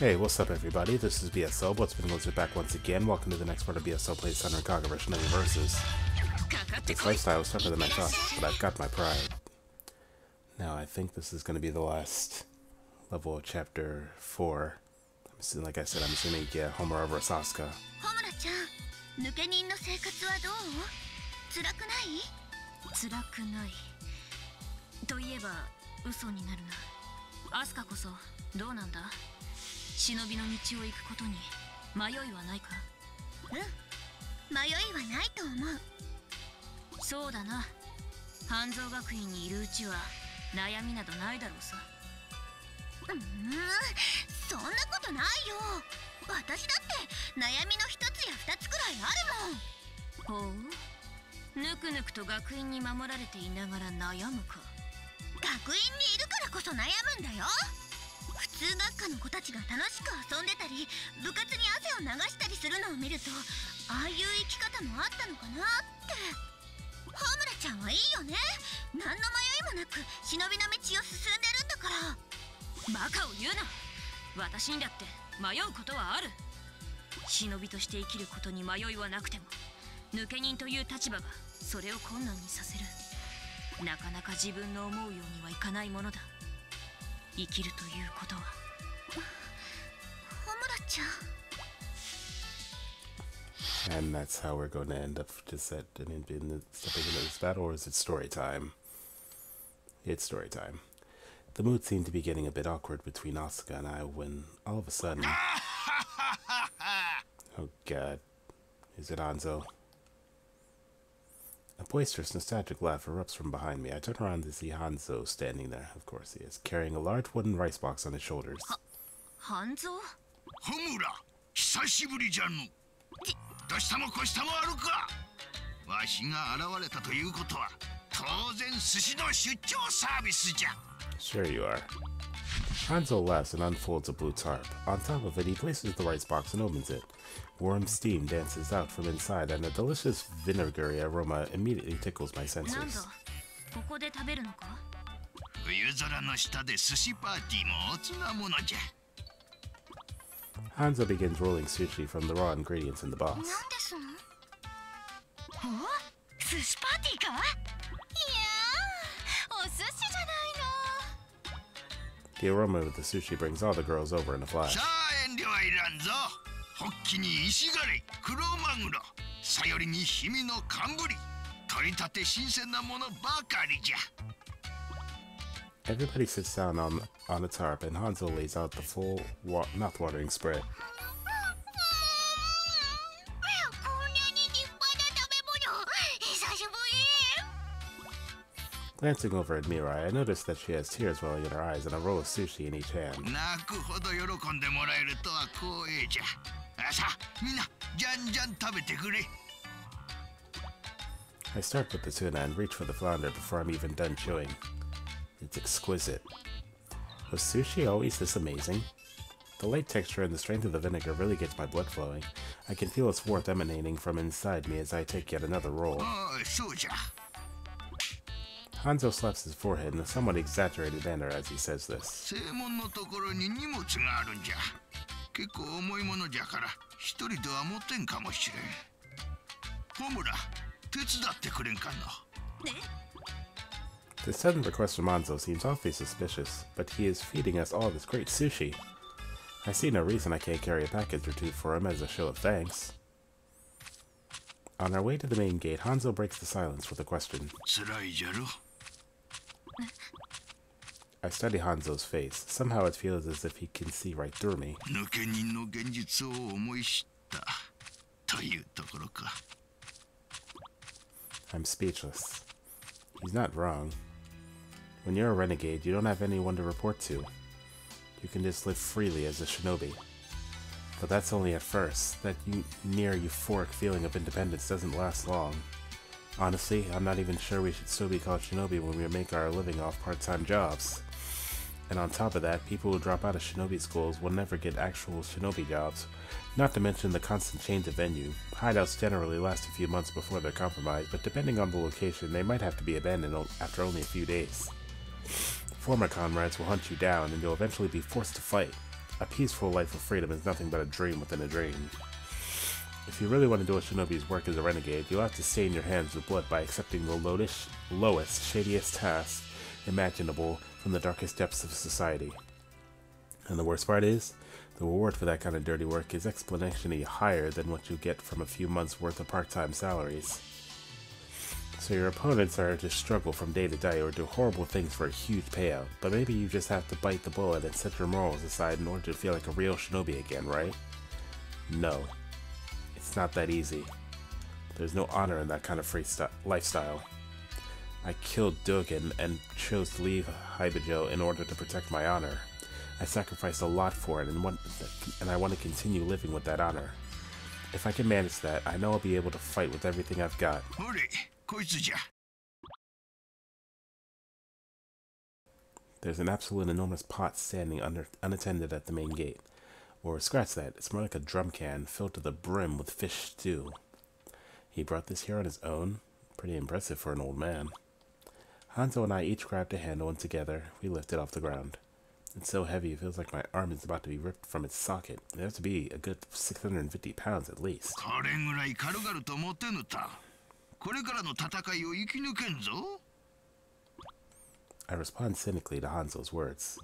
Hey, what's up everybody? This is BSL, What's Been Lizard back once again. Welcome to the next part of BSL Plays Senran Kagura Shinovi Versus. This lifestyle is tougher than I thought, but I've got my pride. Now, I think this is going to be the last level of Chapter 4. Like I said, I'm assuming you get Homura over Sasuke. Hanzo 学院にいるうちは悩みなどないだろうさ。そんなことないよ。私だって悩みの一つや二つくらいあるもん。ほう。ぬくぬくと学院に守られていながら悩むか。学院にいるからこそ悩むんだよ。普通学科の子たちが楽しく遊んでたり、部活に汗を流したりするのを見ると、ああいう生き方もあったのかなって。ホムラちゃんはいいよね。何の迷いもなく忍びの道を進んでるんだから。バカを言うな。私にだって迷うことはある。忍びとして生きることに迷いはなくても、抜け人という立場がそれを困難にさせる。なかなか自分の思うようにはいかないものだ。生きるということは。ホムラちゃん。And that's how we're going to end up just stepping into this battle, or is it story time? It's story time. The mood seemed to be getting a bit awkward between Asuka and I when all of a sudden... Oh god. Is it Hanzo? A boisterous, nostalgic laugh erupts from behind me. I turn around to see Hanzo standing there. Of course he is, carrying a large wooden rice box on his shoulders. Hanzo? Homura! 久しぶりじゃの。どうしたもこうしたもあるか。わしが現れたということは当然寿司の出張サービスじゃ。 Sure you are. Hanzo laughs and unfolds a blue tarp. On top of it, he places the rice box and opens it. Warm steam dances out from inside, and a delicious vinegary aroma immediately tickles my senses. ここで食べるのか？冬空の下で寿司パーティーもおつなものじゃ。 Hanzo begins rolling sushi from the raw ingredients in the box. The aroma of the sushi brings all the girls over in a flash. Everybody sits down on a tarp, and Hanzo lays out the full mouth-watering spread. Glancing over at Mirai, I notice that she has tears welling in her eyes and a roll of sushi in each hand. I start with the tuna and reach for the flounder before I'm even done chewing. It's exquisite. Was sushi always this amazing? The light texture and the strength of the vinegar really gets my blood flowing. I can feel its warmth emanating from inside me as I take yet another roll. Hanzo slaps his forehead in a somewhat exaggerated manner as he says this. The sudden request from Hanzo seems awfully suspicious, but he is feeding us all this great sushi. I see no reason I can't carry a package or two for him as a show of thanks. On our way to the main gate, Hanzo breaks the silence with a question. I study Hanzo's face. Somehow it feels as if he can see right through me. I'm speechless. He's not wrong. When you're a renegade, you don't have anyone to report to. You can just live freely as a shinobi. But that's only at first. That near euphoric feeling of independence doesn't last long. Honestly, I'm not even sure we should still be called shinobi when we make our living off part-time jobs. And on top of that, people who drop out of shinobi schools will never get actual shinobi jobs. Not to mention the constant change of venue. Hideouts generally last a few months before they're compromised, but depending on the location, they might have to be abandoned after only a few days. Former comrades will hunt you down, and you'll eventually be forced to fight. A peaceful life of freedom is nothing but a dream within a dream. If you really want to do a shinobi's work as a renegade, you'll have to stain your hands with blood by accepting the lowest, shadiest tasks imaginable from the darkest depths of society. And the worst part is, the reward for that kind of dirty work is exponentially higher than what you get from a few months' worth of part-time salaries. So your opponents are to struggle from day to day or do horrible things for a huge payout, but maybe you just have to bite the bullet and set your morals aside in order to feel like a real shinobi again, right? No. It's not that easy. There's no honor in that kind of lifestyle. I killed Dogen and chose to leave Haibajo in order to protect my honor. I sacrificed a lot for it, and I want to continue living with that honor. If I can manage that, I know I'll be able to fight with everything I've got. There's an absolute enormous pot standing unattended at the main gate. Or scratch that, it's more like a drum can filled to the brim with fish stew. He brought this here on his own? Pretty impressive for an old man. Hanzo and I each grabbed a handle, and together we lifted it off the ground. It's so heavy it feels like my arm is about to be ripped from its socket. It has to be a good 650 pounds at least. I respond cynically to Hanzo's words.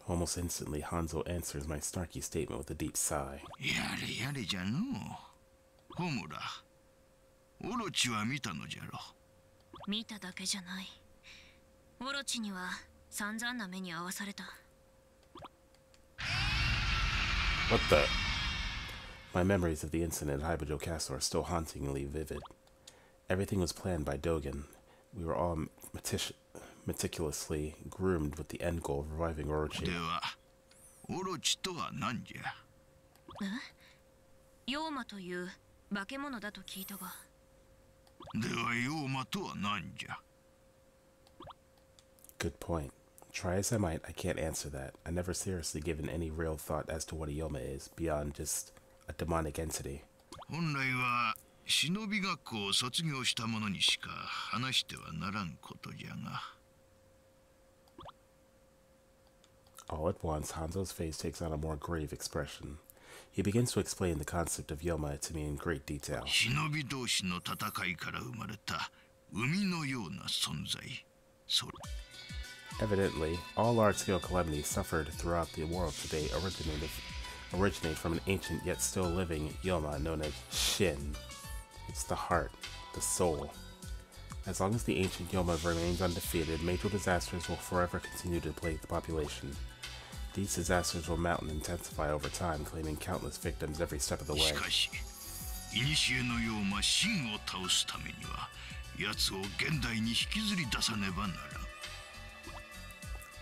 Almost instantly, Hanzo answers my snarky statement with a deep sigh. What the? My memories of the incident at Haibajo Castle are still hauntingly vivid. Everything was planned by Dogen. We were all meticulously groomed with the end goal of reviving Orochi. Good point. Try as I might, I can't answer that. I never seriously given any real thought as to what a Yoma is, beyond just a demonic entity. All at once, Hanzo's face takes on a more grave expression. He begins to explain the concept of Yoma to me in great detail. Evidently, all large-scale calamities suffered throughout the world today originate from an ancient yet still living Yoma known as Shin. It's the heart, the soul. As long as the ancient Yoma remains undefeated, major disasters will forever continue to plague the population. These disasters will mount and intensify over time, claiming countless victims every step of the way.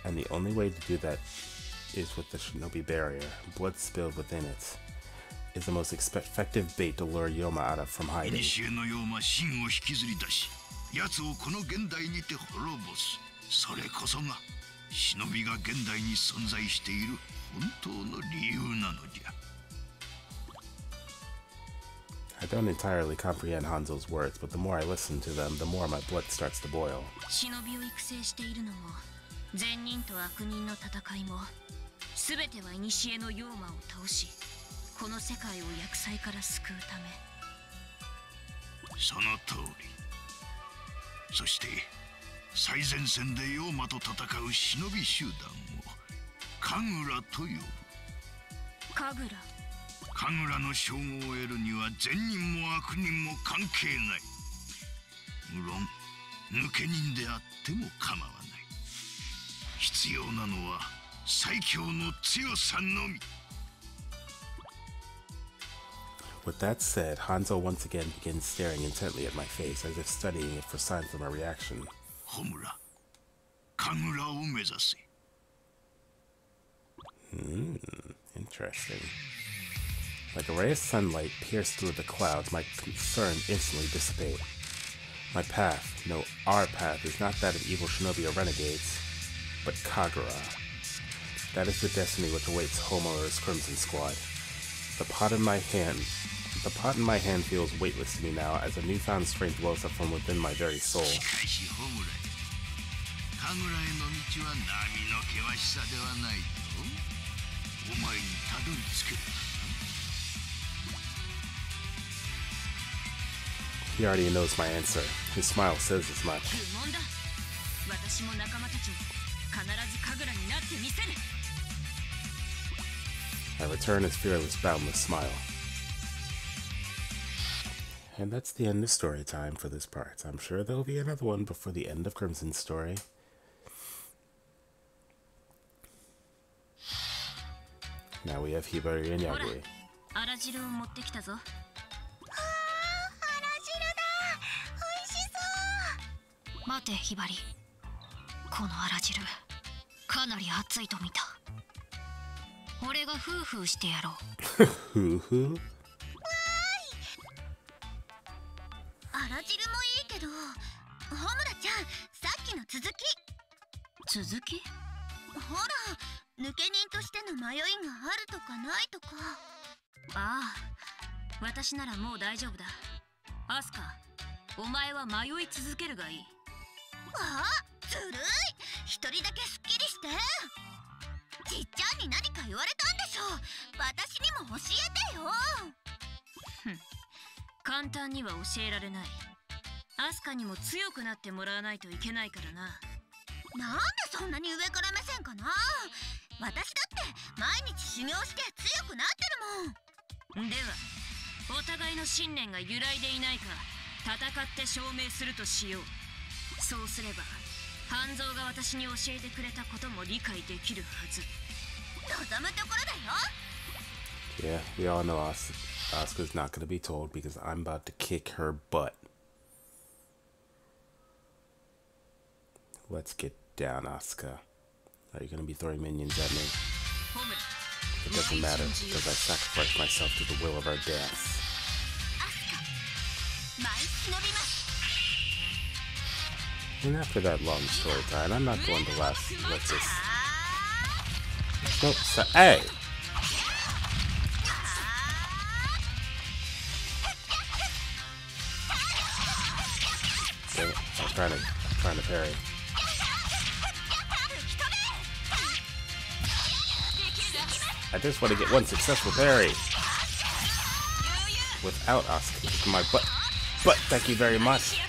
And the only way to do that is with the shinobi barrier. Blood spilled within it is the most effective bait to lure Yoma out of from hiding. I don't entirely comprehend Hanzo's words, but the more I listen to them, the more my blood starts to boil. Kaguraの称号を得るには善人も悪人も関係ない。無論抜け人であっても構わない。必要なのは最強の強さのみ。With that said, Hanzo once again begins staring intently at my face, as if studying it for signs of my reaction. Homura, Kaguraを目指せ。Interesting. Like a ray of sunlight pierced through the clouds, my concern instantly dissipate. My path, no, our path, is not that of evil shinobi or renegades, but Kagura. That is the destiny which awaits Homo or his Crimson Squad. The pot in my hand The pot in my hand feels weightless to me now, as a newfound strength wells up from within my very soul. He already knows my answer. His smile says as much. I return his fearless, boundless smile. And that's the end of story time for this part. I'm sure there'll be another one before the end of Crimson's story. Now we have Hibari and Yagui. Mate, Hibari. このあら汁、かなり熱いと見た。俺がフーフーしてやろう。フーフー？あら汁もいいけど、ホムラちゃん、さっきの続き。続き？ほら、抜け人としての迷いがあるとかないとか。ああ、私ならもう大丈夫だ。アスカ、お前は迷い続けるがいい。ああ、ずるい。一人だけすっきりして。じっちゃんに何か言われたんでしょ。私にも教えてよ。ふん、簡単には教えられない。アスカにも強くなってもらわないといけないからな。なんでそんなに上から目線かな。私だって毎日修行して強くなってるもん。ではお互いの信念が揺らいでいないか戦って証明するとしよう。そうすれば半蔵が私に教えてくれたことも理解できるはず。望むところだよ。 Yeah, we all know Asuka's not going to be told because I'm about to kick her butt. Let's get down, Asuka. Are you going to be throwing minions at me? It doesn't matter because I sacrificed myself to the will of our death. And after that long story time, I'm not going to let this. Nope. So, hey. Damn it. I'm trying to parry. I just want to get one successful parry without Asuka kicking my butt. But thank you very much.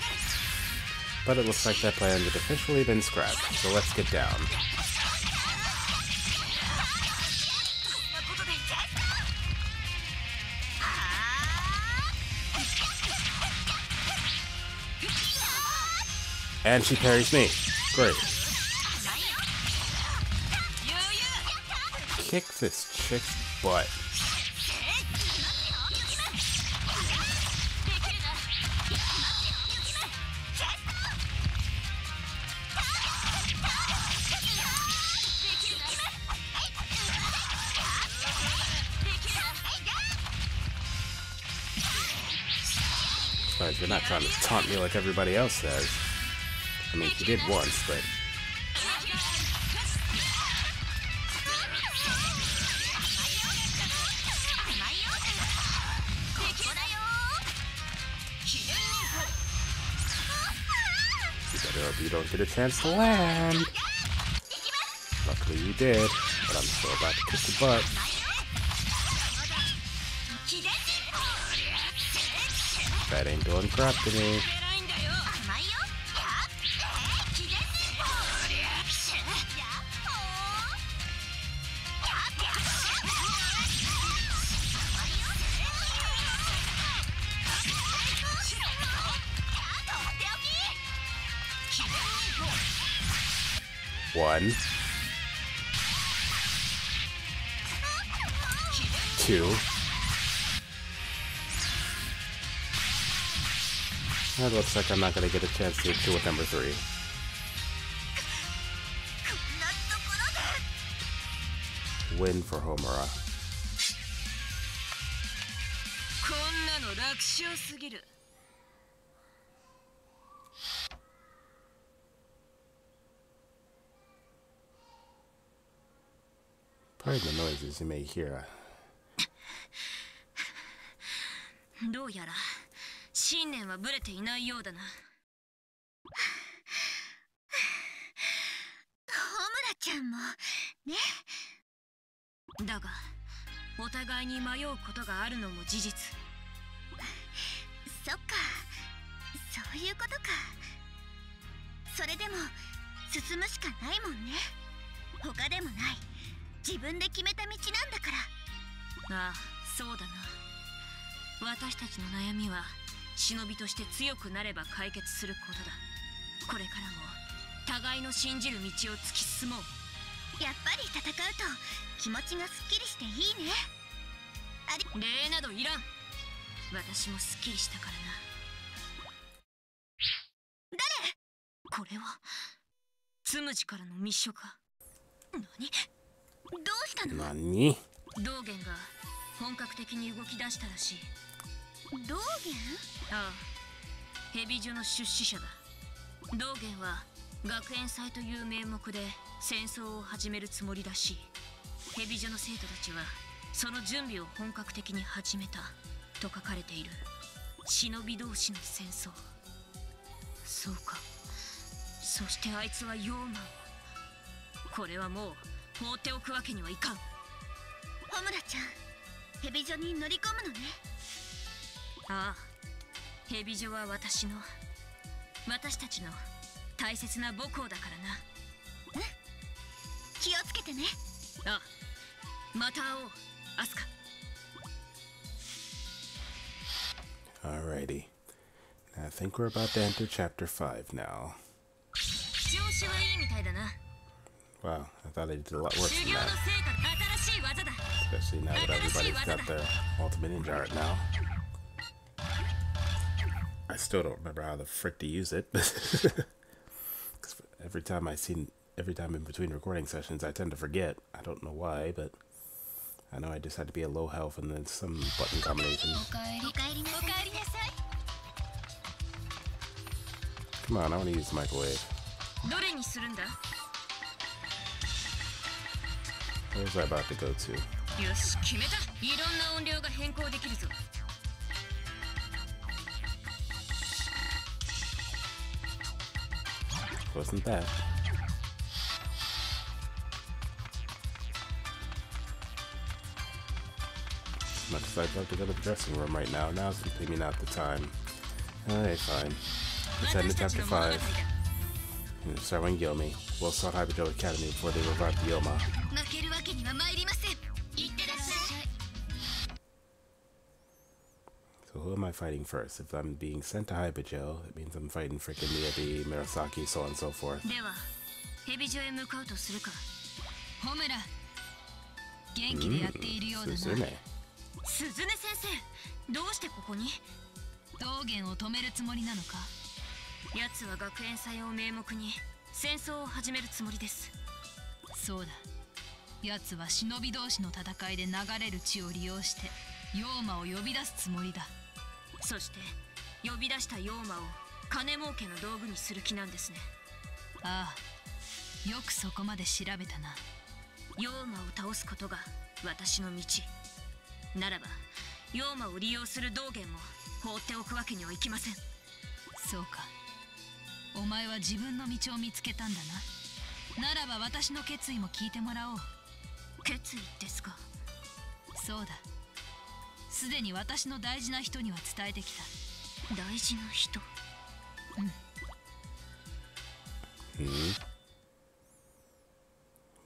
But it looks like that plan had officially been scrapped, so let's get down. And she parries me. Great. Kick this chick's butt. Besides, you're not trying to taunt me like everybody else does. I mean, he did once, but... You better hope you don't get a chance to land. Luckily you did, but I'm still about to kick the butt. That ain't doing crap to me. One, two. That looks like I'm not going to get a chance to do with number 3. Win for Homura. Pardon the noises you may hear. どうやら信念はブレていないようだな。穂村ちゃんもね。だがお互いに迷うことがあるのも事実。そっか、そういうことか。それでも進むしかないもんね。他でもない、自分で決めた道なんだから。ああ、そうだな。私たちの悩みは忍びとして強くなれば解決することだ。これからも互いの信じる道を突き進もう。やっぱり戦うと気持ちがすっきりしていいね。礼などいらん。私もすっきりしたからな。誰？これはつむじからの密書か。何？どうしたの？何？道元が本格的に動き出したらしい。道元？ああ、蛇女の出資者だ。道元は学園祭という名目で戦争を始めるつもりらしい。蛇女の生徒たちはその準備を本格的に始めたと書かれている。忍び同士の戦争。そうか。そしてあいつは妖魔を。これはもう放っておくわけにはいかん。穂村ちゃん、蛇女に乗り込むのね。ああ、蛇女は私たちの大切な母校だからな。うん、気をつけてね。ああ、また会おう、アスカ。Alrighty. I think we're about to enter chapter 5 now. 調子はいいみたいだな。Wow, I thought I did a lot worse than that. Especially now that everybody's got their ultimate ninja art now. I still don't remember how the frick to use it. every time in between recording sessions, I tend to forget. I don't know why, but I know I just had to be a low health and then some button combination. Come on, I want to use the microwave. Where's I about to go to? Wasn't that? As much as I'd love to go to the dressing room right now, now's maybe not the time. Alright, fine. Let's head into chapter 5. Starring Yomi. We'll start Hyperjo Academy before they revive the Yoma. So who am I fighting first? If I'm being sent to Hyperjo, it means I'm fighting freaking Miyabi, Murasaki, so on and so forth. Suzume. 鈴音先生、どうしてここに？道元を止めるつもりなのか？奴は学園祭を名目に戦争を始めるつもりです。そうだ。奴は忍び同士の戦いで流れる血を利用して妖魔を呼び出すつもりだ。そして呼び出した妖魔を金儲けの道具にする気なんですね。ああ、よくそこまで調べたな。妖魔を倒すことが私の道ならば、妖魔を利用する道元も放っておくわけにはいきません。そうか。お前は自分の道を見つけたんだな。ならば私の決意も聞いてもらおう。決意ですか？そうだ。すでに私の大事な人には伝えてきた。大事な人？うん。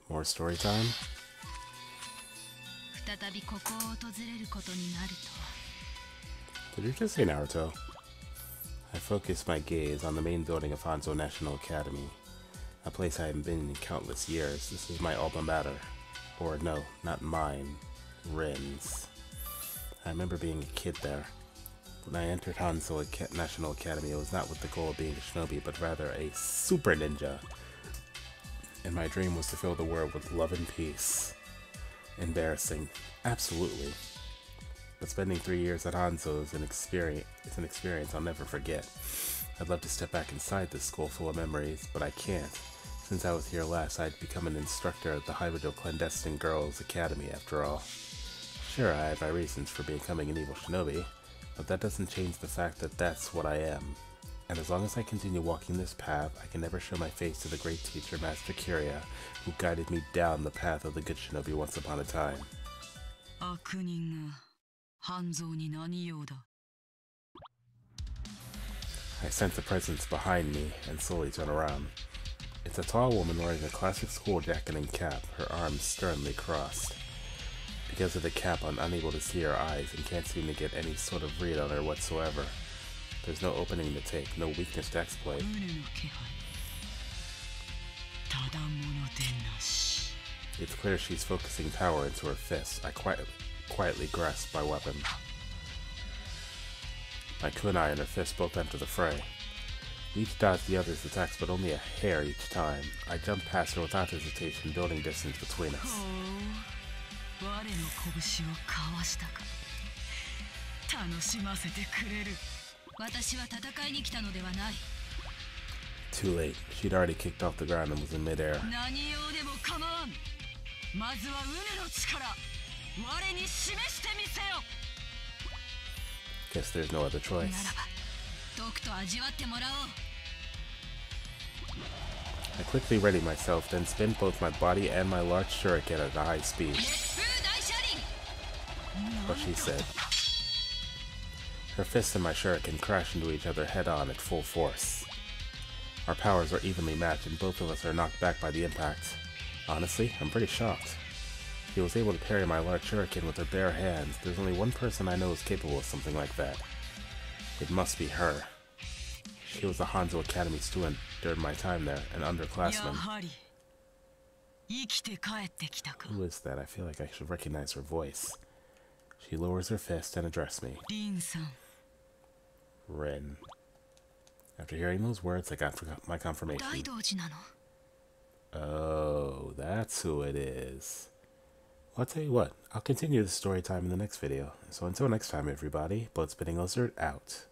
More story time? 再びここを訪れることになるとは。Did you just say Naruto? I focus my gaze on the main building of Hanzo National Academy, a place I haven't been in countless years. This is my alma mater. Or no, not mine. Rin's. I remember being a kid there. When I entered Hanzo National Academy, it was not with the goal of being a shinobi, but rather a super ninja. And my dream was to fill the world with love and peace. Embarrassing. Absolutely. But spending 3 years at Hanzo is an experience I'll never forget. I'd love to step back inside this school full of memories, but I can't. Since I was here last, I'd become an instructor at the Hyberdo Clandestine Girls Academy after all. Sure, I have my reasons for becoming an evil shinobi, But that doesn't change the fact that that's what I am. And as long as I continue walking this path, I can never show my face to the great teacher, Master Kiria, who guided me down the path of the good shinobi once upon a time. I sense a presence behind me and slowly turn around. It's a tall woman wearing a classic school jacket and cap, her arms sternly crossed. Because of the cap, I'm unable to see her eyes and can't seem to get any sort of read on her whatsoever. There's no opening to take, no weakness to exploit. It's clear she's focusing power into her fists. I quietly grasp my weapon. My kunai and her fist both enter the fray. We each dodge the other's attacks, but only a hair each time. I jump past her without hesitation, building distance between us. Too late. She'd already kicked off the ground and was in midair. Guess there's no other choice. I quickly ready myself, then spin both my body and my large shuriken at a high speed. What she said. Her fist and my shuriken crash into each other head-on at full force. Our powers are evenly matched and both of us are knocked back by the impact. Honestly, I'm pretty shocked. She was able to parry my large shuriken with her bare hands. There's only one person I know is capable of something like that. It must be her. She was a Hanzo Academy student during my time there, an underclassman. Who is that? I feel like I should recognize her voice. She lowers her fist and addresses me. Rin. After hearing those words, I got my confirmation. Oh, that's who it is. Well, I'll tell you what, I'll continue the story time in the next video. So until next time, everybody, Blood Spitting Lizard out.